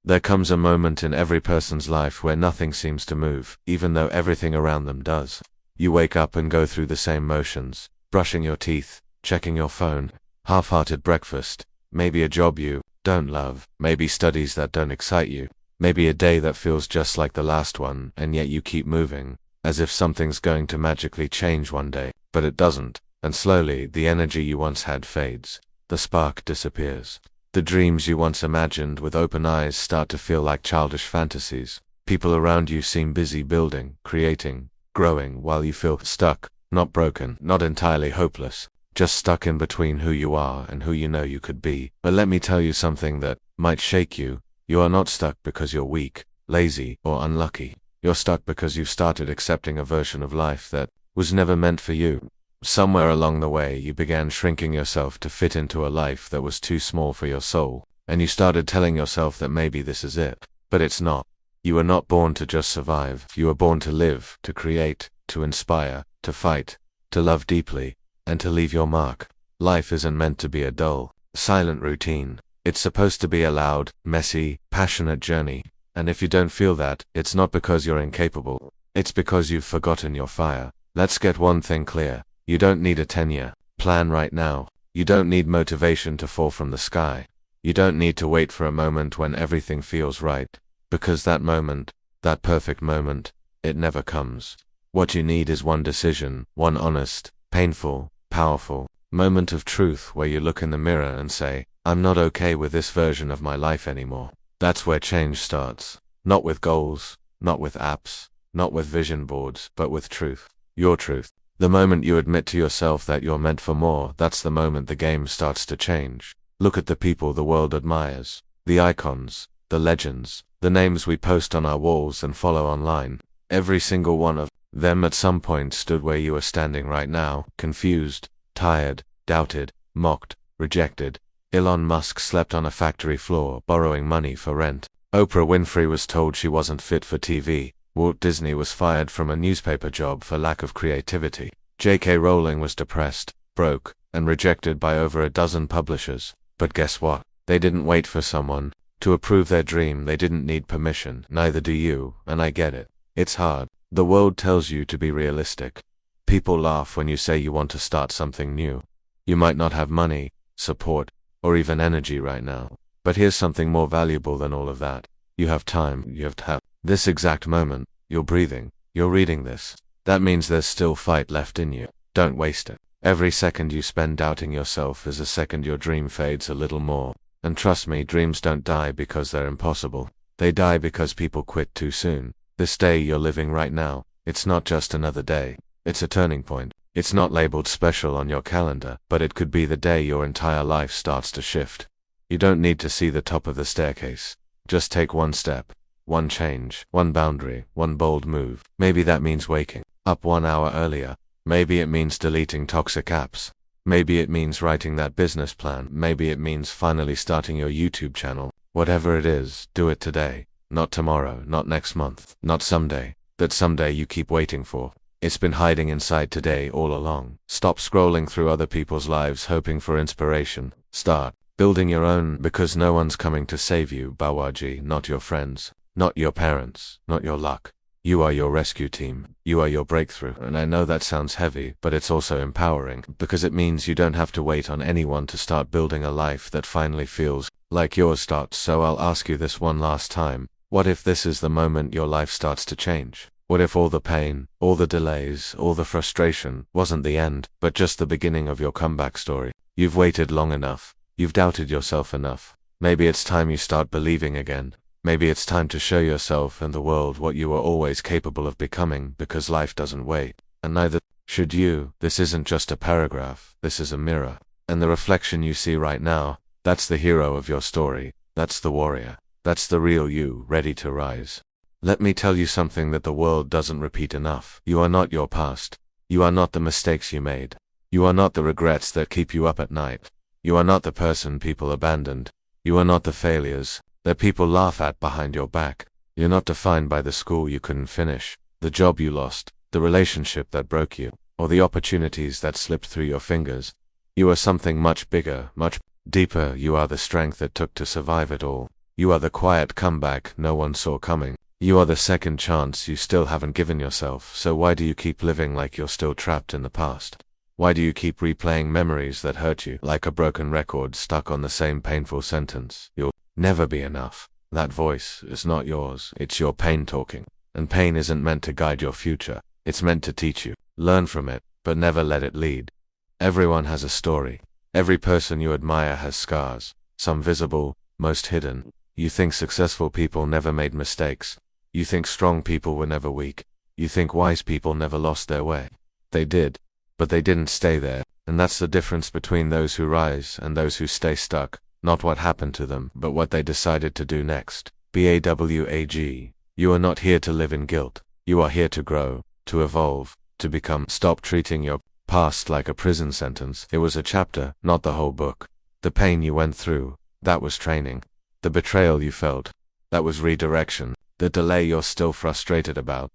There comes a moment in every person's life where nothing seems to move, even though everything around them does. You wake up and go through the same motions, brushing your teeth, checking your phone, half-hearted breakfast, maybe a job you don't love, maybe studies that don't excite you, maybe a day that feels just like the last one, and yet you keep moving, as if something's going to magically change one day, but it doesn't, and slowly the energy you once had fades. The spark disappears. The dreams you once imagined with open eyes start to feel like childish fantasies. People around you seem busy building, creating, growing, while you feel stuck, not broken, not entirely hopeless, just stuck in between who you are and who you know you could be. But let me tell you something that might shake you. You are not stuck because you're weak, lazy, or unlucky. You're stuck because you've started accepting a version of life that was never meant for you. Somewhere along the way, you began shrinking yourself to fit into a life that was too small for your soul, and you started telling yourself that maybe this is it. But it's not. You were not born to just survive. You were born to live, to create, to inspire, to fight, to love deeply, and to leave your mark. Life isn't meant to be a dull, silent routine. It's supposed to be a loud, messy, passionate journey. And if you don't feel that, it's not because you're incapable. It's because you've forgotten your fire. Let's get one thing clear. You don't need a 10-year plan right now. You don't need motivation to fall from the sky. You don't need to wait for a moment when everything feels right. Because that moment, that perfect moment, it never comes. What you need is one decision, one honest, painful, powerful moment of truth where you look in the mirror and say, I'm not okay with this version of my life anymore. That's where change starts. Not with goals, not with apps, not with vision boards, but with truth. Your truth. The moment you admit to yourself that you're meant for more, that's the moment the game starts to change. Look at the people the world admires. The icons, the legends, the names we post on our walls and follow online. Every single one of them at some point stood where you are standing right now, confused, tired, doubted, mocked, rejected. Elon Musk slept on a factory floor, borrowing money for rent. Oprah Winfrey was told she wasn't fit for TV. Walt Disney was fired from a newspaper job for lack of creativity. J.K. Rowling was depressed, broke, and rejected by over a dozen publishers. But guess what? They didn't wait for someone to approve their dream. They didn't need permission. Neither do you, and I get it. It's hard. The world tells you to be realistic. People laugh when you say you want to start something new. You might not have money, support, or even energy right now. But here's something more valuable than all of that. You have time. You have this exact moment. You're breathing. You're reading this. That means there's still fight left in you. Don't waste it. Every second you spend doubting yourself is a second your dream fades a little more. And trust me, dreams don't die because they're impossible. They die because people quit too soon. This day you're living right now, it's not just another day. It's a turning point. It's not labeled special on your calendar, but it could be the day your entire life starts to shift. You don't need to see the top of the staircase. Just take one step. One change, one boundary, one bold move. Maybe that means waking up 1 hour earlier. Maybe it means deleting toxic apps. Maybe it means writing that business plan. Maybe it means finally starting your YouTube channel. Whatever it is, do it today. Not tomorrow, not next month, not someday. That someday you keep waiting for. It's been hiding inside today all along. Stop scrolling through other people's lives hoping for inspiration. Start building your own, because no one's coming to save you, Bawaji, not your friends. Not your parents, not your luck. You are your rescue team. You are your breakthrough. And I know that sounds heavy, but it's also empowering, because it means you don't have to wait on anyone to start building a life that finally feels like yours starts. So I'll ask you this one last time. What if this is the moment your life starts to change? What if all the pain, all the delays, all the frustration wasn't the end, but just the beginning of your comeback story? You've waited long enough. You've doubted yourself enough. Maybe it's time you start believing again. Maybe it's time to show yourself and the world what you were always capable of becoming, because life doesn't wait. And neither should you. This isn't just a paragraph, this is a mirror. And the reflection you see right now, that's the hero of your story. That's the warrior. That's the real you, ready to rise. Let me tell you something that the world doesn't repeat enough. You are not your past. You are not the mistakes you made. You are not the regrets that keep you up at night. You are not the person people abandoned. You are not the failures that people laugh at behind your back. You're not defined by the school you couldn't finish, the job you lost, the relationship that broke you, or the opportunities that slipped through your fingers. You are something much bigger, much deeper. You are the strength it took to survive it all. You are the quiet comeback no one saw coming. You are the second chance you still haven't given yourself, so why do you keep living like you're still trapped in the past? Why do you keep replaying memories that hurt you, like a broken record stuck on the same painful sentence? You'll never be enough. That voice is not yours, it's your pain talking. And pain isn't meant to guide your future, it's meant to teach you. Learn from it, but never let it lead. Everyone has a story. Every person you admire has scars, some visible, most hidden. You think successful people never made mistakes. You think strong people were never weak. You think wise people never lost their way. They did, but they didn't stay there, and that's the difference between those who rise and those who stay stuck. Not what happened to them, but what they decided to do next. BAWAG. You are not here to live in guilt. You are here to grow, to evolve, to become. Stop treating your past like a prison sentence. It was a chapter, not the whole book. The pain you went through, that was training. The betrayal you felt, that was redirection. The delay you're still frustrated about,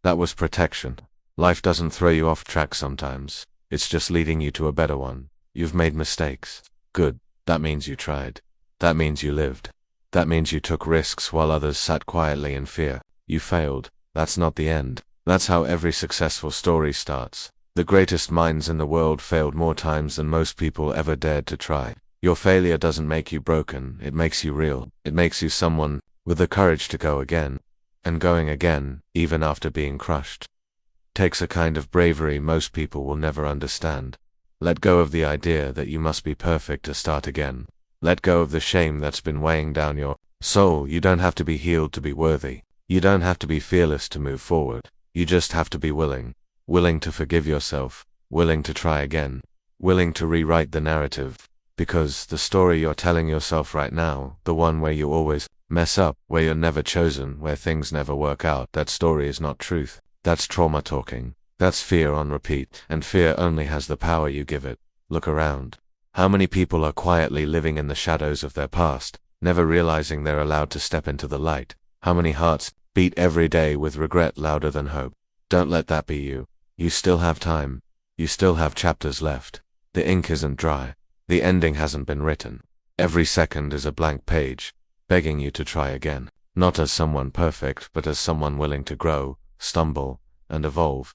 that was protection. Life doesn't throw you off track sometimes. It's just leading you to a better one. You've made mistakes. Good. That means you tried. That means you lived. That means you took risks while others sat quietly in fear. You failed. That's not the end. That's how every successful story starts. The greatest minds in the world failed more times than most people ever dared to try. Your failure doesn't make you broken, it makes you real. It makes you someone with the courage to go again. And going again, even after being crushed, takes a kind of bravery most people will never understand. Let go of the idea that you must be perfect to start again. Let go of the shame that's been weighing down your soul. You don't have to be healed to be worthy. You don't have to be fearless to move forward. You just have to be willing. Willing to forgive yourself. Willing to try again. Willing to rewrite the narrative. Because the story you're telling yourself right now, the one where you always mess up, where you're never chosen, where things never work out, that story is not truth. That's trauma talking. That's fear on repeat, and fear only has the power you give it. Look around. How many people are quietly living in the shadows of their past, never realizing they're allowed to step into the light? How many hearts beat every day with regret louder than hope? Don't let that be you. You still have time. You still have chapters left. The ink isn't dry. The ending hasn't been written. Every second is a blank page, begging you to try again. Not as someone perfect, but as someone willing to grow, stumble, and evolve.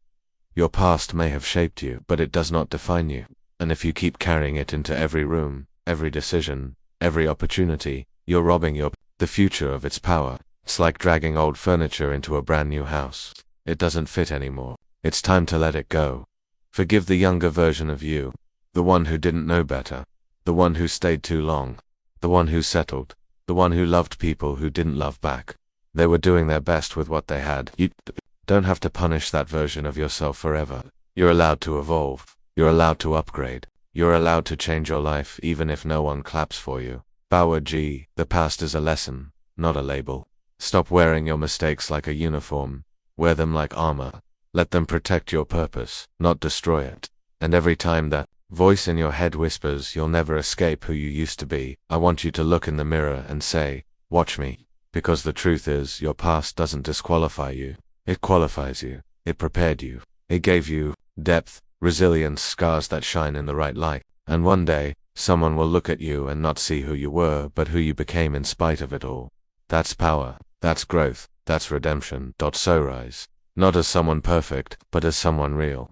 Your past may have shaped you, but it does not define you. And if you keep carrying it into every room, every decision, every opportunity, you're robbing the future of its power. It's like dragging old furniture into a brand new house. It doesn't fit anymore. It's time to let it go. Forgive the younger version of you. The one who didn't know better. The one who stayed too long. The one who settled. The one who loved people who didn't love back. They were doing their best with what they had. You don't have to punish that version of yourself forever. You're allowed to evolve. You're allowed to upgrade. You're allowed to change your life even if no one claps for you. BAWAG. The past is a lesson, not a label. Stop wearing your mistakes like a uniform. Wear them like armor. Let them protect your purpose, not destroy it. And every time that voice in your head whispers you'll never escape who you used to be, I want you to look in the mirror and say, watch me. Because the truth is, your past doesn't disqualify you. It qualifies you. It prepared you. It gave you depth, resilience, scars that shine in the right light. And one day, someone will look at you and not see who you were, but who you became in spite of it all. That's power. That's growth. That's redemption. So rise. Not as someone perfect, but as someone real.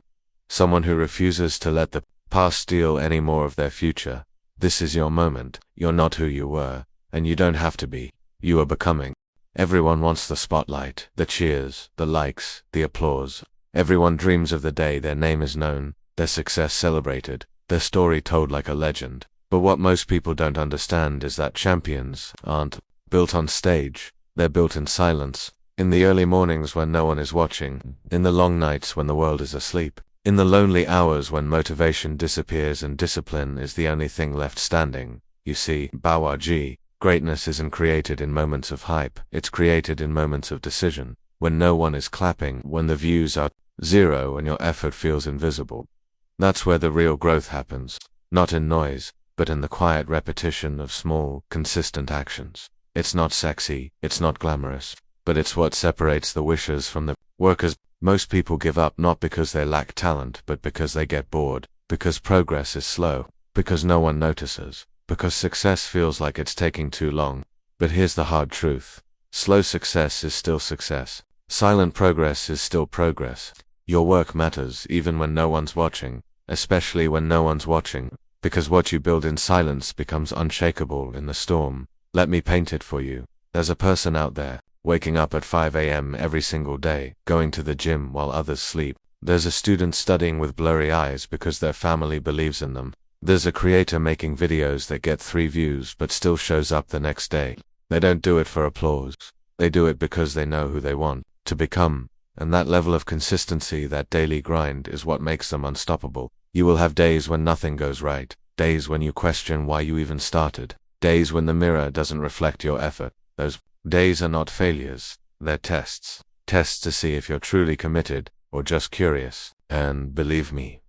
Someone who refuses to let the past steal any more of their future. This is your moment. You're not who you were, and you don't have to be. You are becoming. Everyone wants the spotlight, the cheers, the likes, the applause. Everyone dreams of the day their name is known, their success celebrated, their story told like a legend. But what most people don't understand is that champions aren't built on stage. They're built in silence. In the early mornings when no one is watching. In the long nights when the world is asleep. In the lonely hours when motivation disappears and discipline is the only thing left standing. You see, BAWAG. Greatness isn't created in moments of hype, it's created in moments of decision. When no one is clapping, when the views are zero and your effort feels invisible. That's where the real growth happens. Not in noise, but in the quiet repetition of small, consistent actions. It's not sexy, it's not glamorous, but it's what separates the wishers from the workers. Most people give up not because they lack talent, but because they get bored, because progress is slow, because no one notices. Because success feels like it's taking too long. But here's the hard truth. Slow success is still success. Silent progress is still progress. Your work matters even when no one's watching, especially when no one's watching, because what you build in silence becomes unshakable in the storm. Let me paint it for you. There's a person out there, waking up at 5 a.m. every single day, going to the gym while others sleep. There's a student studying with blurry eyes because their family believes in them. There's a creator making videos that get 3 views but still shows up the next day. They don't do it for applause. They do it because they know who they want to become. And that level of consistency, that daily grind, is what makes them unstoppable. You will have days when nothing goes right, days when you question why you even started, days when the mirror doesn't reflect your effort. Those days are not failures, they're tests. Tests to see if you're truly committed or just curious. And believe me,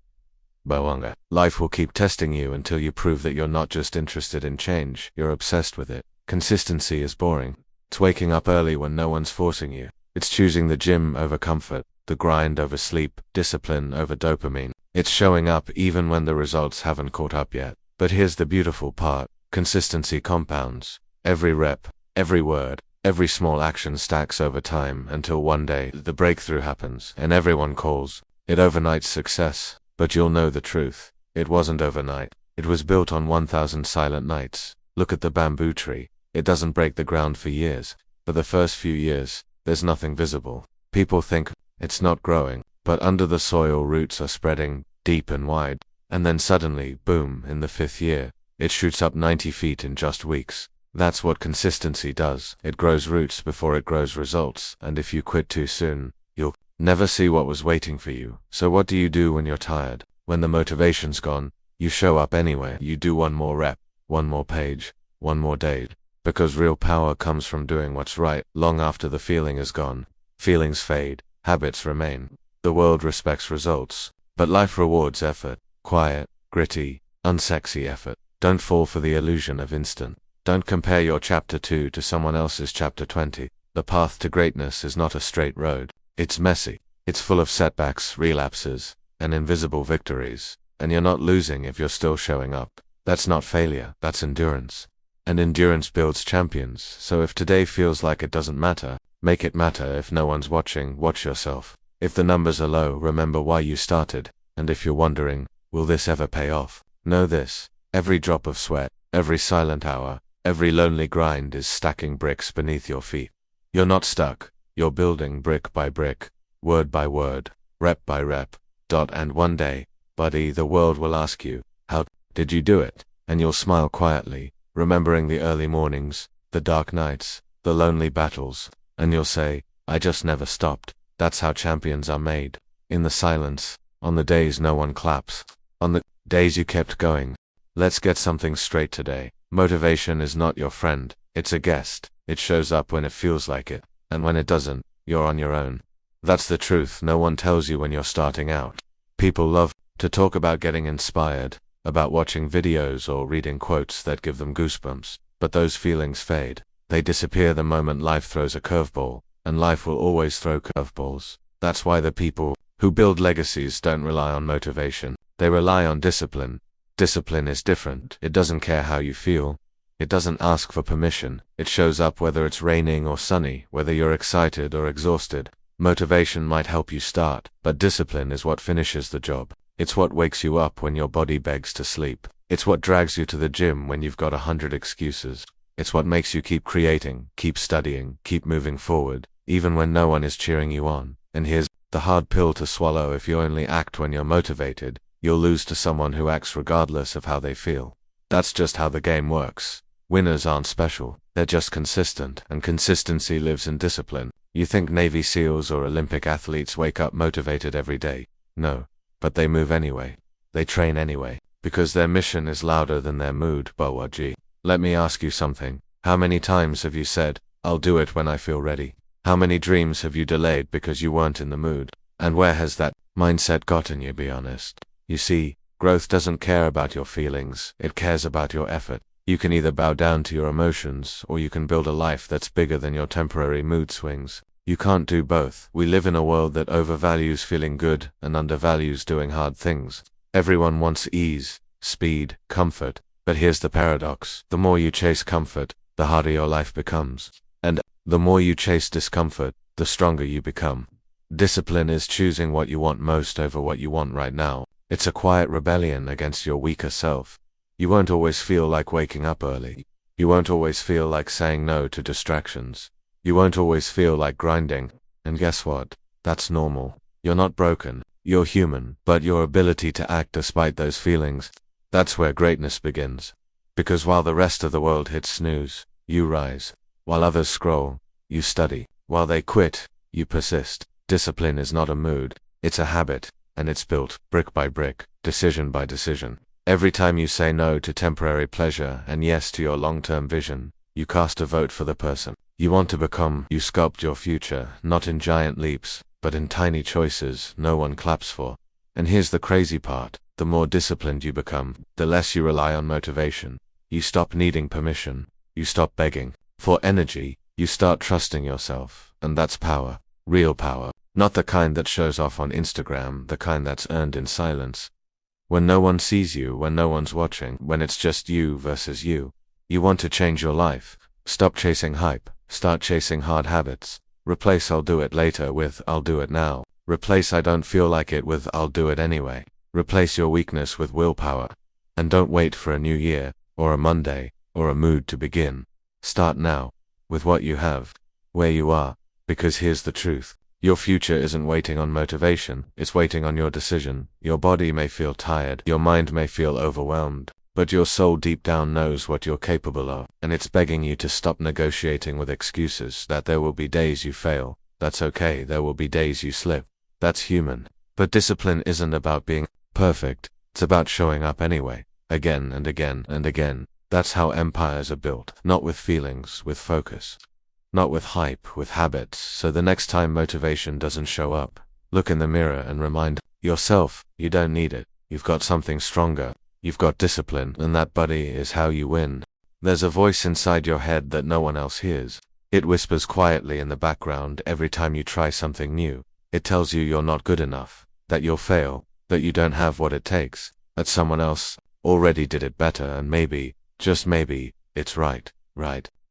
Bawanga, life will keep testing you until you prove that you're not just interested in change, you're obsessed with it. Consistency is boring. It's waking up early when no one's forcing you. It's choosing the gym over comfort, the grind over sleep, discipline over dopamine. It's showing up even when the results haven't caught up yet. But here's the beautiful part. Consistency compounds. Every rep, every word, every small action stacks over time until one day the breakthrough happens and everyone calls it overnight success. But you'll know the truth. It wasn't overnight. It was built on 1,000 silent nights. Look at the bamboo tree. It doesn't break the ground for years. For the first few years, there's nothing visible. People think it's not growing, but under the soil roots are spreading deep and wide. And then suddenly, boom, in the 5th year, it shoots up 90 feet in just weeks. That's what consistency does. It grows roots before it grows results, and if you quit too soon, you'll never see what was waiting for you. So what do you do when you're tired? When the motivation's gone, you show up anyway. You do one more rep, one more page, one more day. Because real power comes from doing what's right long after the feeling is gone. Feelings fade, habits remain. The world respects results, but life rewards effort. Quiet, gritty, unsexy effort. Don't fall for the illusion of instant. Don't compare your chapter 2 to someone else's chapter 20. The path to greatness is not a straight road. It's messy. It's full of setbacks, relapses, and invisible victories. And you're not losing if you're still showing up. That's not failure, that's endurance. And endurance builds champions. So if today feels like it doesn't matter, make it matter. If no one's watching, watch yourself. If the numbers are low, remember why you started. And if you're wondering, will this ever pay off? Know this. Every drop of sweat, every silent hour, every lonely grind is stacking bricks beneath your feet. You're not stuck. You're building brick by brick, word by word, rep by rep. And one day, buddy, the world will ask you, how did you do it? And you'll smile quietly, remembering the early mornings, the dark nights, the lonely battles, and you'll say, I just never stopped. That's how champions are made. In the silence, on the days no one claps, on the days you kept going. Let's get something straight today. Motivation is not your friend, it's a guest. It shows up when it feels like it, and when it doesn't, you're on your own. That's the truth no one tells you when you're starting out. People love to talk about getting inspired, about watching videos or reading quotes that give them goosebumps, but those feelings fade. They disappear the moment life throws a curveball, and life will always throw curveballs. That's why the people who build legacies don't rely on motivation. They rely on discipline. Discipline is different. It doesn't care how you feel. It doesn't ask for permission. It shows up whether it's raining or sunny, whether you're excited or exhausted. Motivation might help you start, but discipline is what finishes the job. It's what wakes you up when your body begs to sleep. It's what drags you to the gym when you've got 100 excuses. It's what makes you keep creating, keep studying, keep moving forward, even when no one is cheering you on. And here's the hard pill to swallow. If you only act when you're motivated, you'll lose to someone who acts regardless of how they feel. That's just how the game works. Winners aren't special, they're just consistent, and consistency lives in discipline. You think Navy SEALs or Olympic athletes wake up motivated every day? No. But they move anyway. They train anyway, because their mission is louder than their mood. Bawaji, let me ask you something. How many times have you said, I'll do it when I feel ready? How many dreams have you delayed because you weren't in the mood? And where has that mindset gotten you, be honest? You see, growth doesn't care about your feelings, it cares about your effort. You can either bow down to your emotions, or you can build a life that's bigger than your temporary mood swings. You can't do both. We live in a world that overvalues feeling good and undervalues doing hard things. Everyone wants ease, speed, comfort. But here's the paradox. The more you chase comfort, the harder your life becomes. And the more you chase discomfort, the stronger you become. Discipline is choosing what you want most over what you want right now. It's a quiet rebellion against your weaker self. You won't always feel like waking up early. You won't always feel like saying no to distractions. You won't always feel like grinding. And guess what? That's normal. You're not broken. You're human. But your ability to act despite those feelings, that's where greatness begins. Because while the rest of the world hits snooze, you rise. While others scroll, you study. While they quit, you persist. Discipline is not a mood, it's a habit, and it's built brick by brick, decision by decision. Every time you say no to temporary pleasure and yes to your long-term vision, you cast a vote for the person you want to become. You sculpt your future, not in giant leaps, but in tiny choices no one claps for. And here's the crazy part. The more disciplined you become, the less you rely on motivation. You stop needing permission. You stop begging for energy. You start trusting yourself. And that's power. Real power. Not the kind that shows off on Instagram, the kind that's earned in silence. When no one sees you, when no one's watching, when it's just you versus you. You want to change your life. Stop chasing hype. Start chasing hard habits. Replace "I'll do it later" with "I'll do it now." Replace "I don't feel like it" with "I'll do it anyway." Replace your weakness with willpower. And don't wait for a new year, or a Monday, or a mood to begin. Start now, with what you have, where you are, because here's the truth. Your future isn't waiting on motivation, it's waiting on your decision. Your body may feel tired, your mind may feel overwhelmed, but your soul deep down knows what you're capable of, and it's begging you to stop negotiating with excuses. That there will be days you fail, that's okay. There will be days you slip, that's human. But discipline isn't about being perfect, it's about showing up anyway, again and again and again. That's how empires are built, not with feelings, with focus. Not with hype, with habits. So the next time motivation doesn't show up, look in the mirror and remind yourself, you don't need it. You've got something stronger. You've got discipline, and that, buddy, is how you win. There's a voice inside your head that no one else hears. It whispers quietly in the background every time you try something new. It tells you you're not good enough, that you'll fail, that you don't have what it takes, that someone else already did it better, and maybe, just maybe, it's right.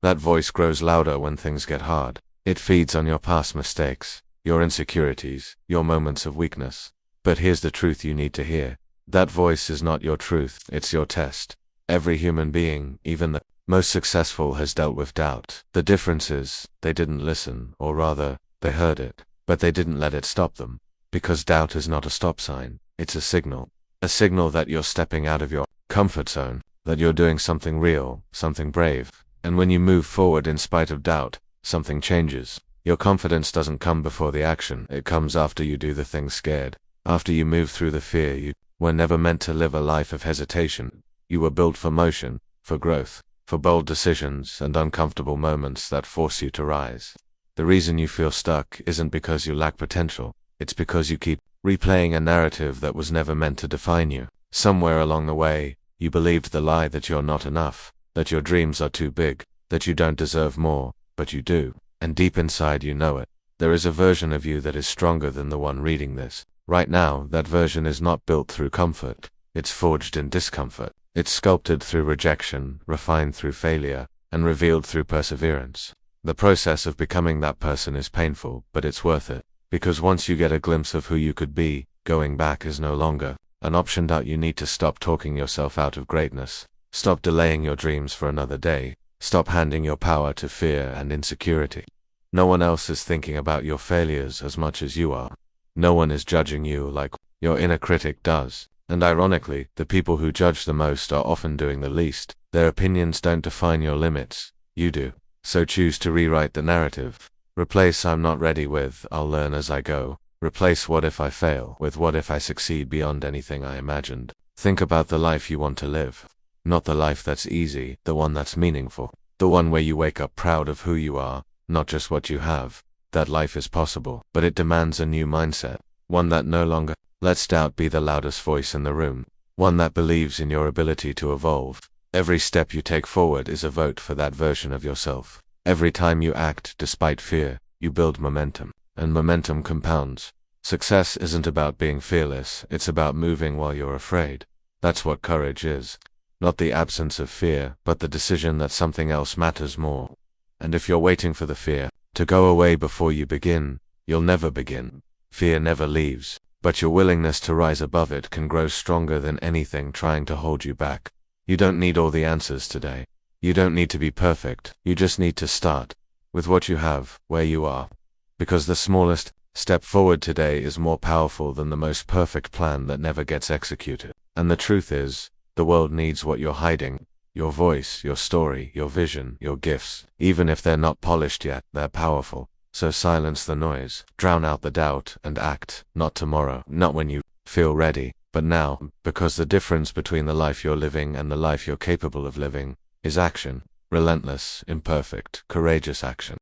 That voice grows louder when things get hard. It feeds on your past mistakes, your insecurities, your moments of weakness. But here's the truth you need to hear. That voice is not your truth, it's your test. Every human being, even the most successful, has dealt with doubt. The difference is, they didn't listen, or rather, they heard it, but they didn't let it stop them. Because doubt is not a stop sign, it's a signal. A signal that you're stepping out of your comfort zone, that you're doing something real, something brave. And when you move forward in spite of doubt, something changes. Your confidence doesn't come before the action, it comes after you do the thing scared. After you move through the fear. You were never meant to live a life of hesitation. You were built for motion, for growth, for bold decisions and uncomfortable moments that force you to rise. The reason you feel stuck isn't because you lack potential, it's because you keep replaying a narrative that was never meant to define you. Somewhere along the way, you believed the lie that you're not enough, that your dreams are too big, that you don't deserve more, but you do. And deep inside you know it. There is a version of you that is stronger than the one reading this. Right now, that version is not built through comfort. It's forged in discomfort. It's sculpted through rejection, refined through failure, and revealed through perseverance. The process of becoming that person is painful, but it's worth it. Because once you get a glimpse of who you could be, going back is no longer an option. You need to stop talking yourself out of greatness. Stop delaying your dreams for another day. Stop handing your power to fear and insecurity. No one else is thinking about your failures as much as you are. No one is judging you like your inner critic does. And ironically, the people who judge the most are often doing the least. Their opinions don't define your limits. You do. So choose to rewrite the narrative. Replace "I'm not ready" with "I'll learn as I go." Replace "what if I fail" with "what if I succeed beyond anything I imagined." Think about the life you want to live. Not the life that's easy, the one that's meaningful. The one where you wake up proud of who you are, not just what you have. That life is possible, but it demands a new mindset. One that no longer lets doubt be the loudest voice in the room. One that believes in your ability to evolve. Every step you take forward is a vote for that version of yourself. Every time you act despite fear, you build momentum. And momentum compounds. Success isn't about being fearless, it's about moving while you're afraid. That's what courage is. Not the absence of fear, but the decision that something else matters more. And if you're waiting for the fear to go away before you begin, you'll never begin. Fear never leaves, but your willingness to rise above it can grow stronger than anything trying to hold you back. You don't need all the answers today. You don't need to be perfect. You just need to start with what you have, where you are. Because the smallest step forward today is more powerful than the most perfect plan that never gets executed. And the truth is, the world needs what you're hiding. Your voice, your story, your vision, your gifts. Even if they're not polished yet, they're powerful. So silence the noise, drown out the doubt, and act. Not tomorrow, not when you feel ready, but now. Because the difference between the life you're living and the life you're capable of living is action. Relentless, imperfect, courageous action.